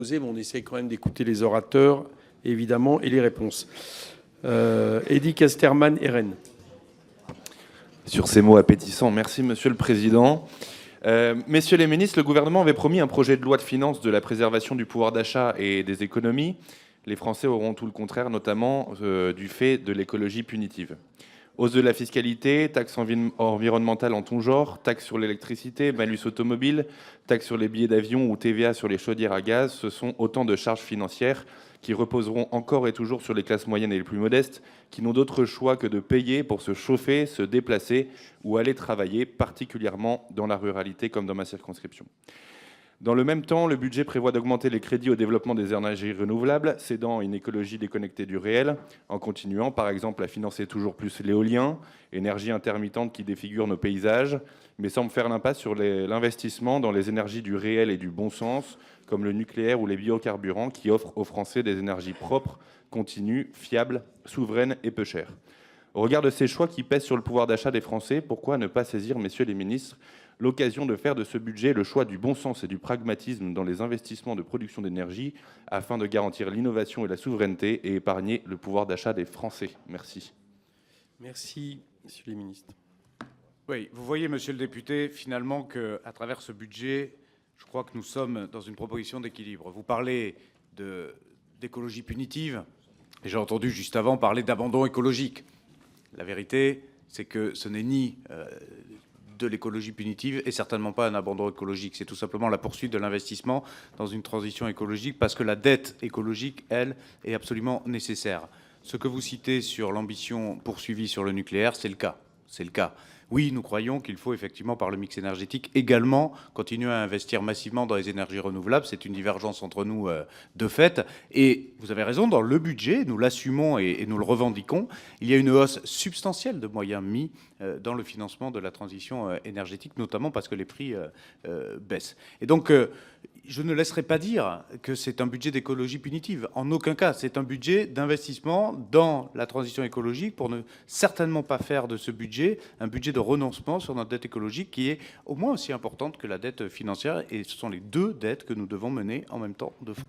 Mais on essaie quand même d'écouter les orateurs, évidemment, et les réponses. Eddy Casterman, RN. Sur ces mots appétissants, merci Monsieur le Président. Messieurs les ministres, le gouvernement avait promis un projet de loi de finances de la préservation du pouvoir d'achat et des économies. Les Français auront tout le contraire, notamment du fait de l'écologie punitive. Hausse de la fiscalité, taxes environnementales en tout genre, taxes sur l'électricité, malus automobile, taxes sur les billets d'avion ou TVA sur les chaudières à gaz, ce sont autant de charges financières qui reposeront encore et toujours sur les classes moyennes et les plus modestes, qui n'ont d'autre choix que de payer pour se chauffer, se déplacer ou aller travailler, particulièrement dans la ruralité comme dans ma circonscription. Dans le même temps, le budget prévoit d'augmenter les crédits au développement des énergies renouvelables, cédant une écologie déconnectée du réel, en continuant par exemple à financer toujours plus l'éolien, énergie intermittente qui défigure nos paysages, mais semble faire l'impasse sur l'investissement dans les énergies du réel et du bon sens, comme le nucléaire ou les biocarburants, qui offrent aux Français des énergies propres, continues, fiables, souveraines et peu chères. Au regard de ces choix qui pèsent sur le pouvoir d'achat des Français, pourquoi ne pas saisir, messieurs les ministres, l'occasion de faire de ce budget le choix du bon sens et du pragmatisme dans les investissements de production d'énergie afin de garantir l'innovation et la souveraineté et épargner le pouvoir d'achat des Français. Merci. Merci, messieurs les ministres. Oui, vous voyez, monsieur le député, finalement, qu'à travers ce budget, je crois que nous sommes dans une proposition d'équilibre. Vous parlez d'écologie punitive, et j'ai entendu juste avant parler d'abandon écologique. La vérité, c'est que ce n'est ni de l'écologie punitive et certainement pas un abandon écologique. C'est tout simplement la poursuite de l'investissement dans une transition écologique parce que la dette écologique, elle, est absolument nécessaire. Ce que vous citez sur l'ambition poursuivie sur le nucléaire, c'est le cas. C'est le cas. Oui, nous croyons qu'il faut effectivement, par le mix énergétique, également continuer à investir massivement dans les énergies renouvelables. C'est une divergence entre nous de fait. Et vous avez raison, dans le budget, nous l'assumons et nous le revendiquons, il y a une hausse substantielle de moyens mis dans le financement de la transition énergétique, notamment parce que les prix baissent. Et donc, je ne laisserai pas dire que c'est un budget d'écologie punitive. En aucun cas, c'est un budget d'investissement dans la transition écologique pour ne certainement pas faire de ce budget un budget de renoncement sur notre dette écologique qui est au moins aussi importante que la dette financière. Et ce sont les deux dettes que nous devons mener en même temps de front.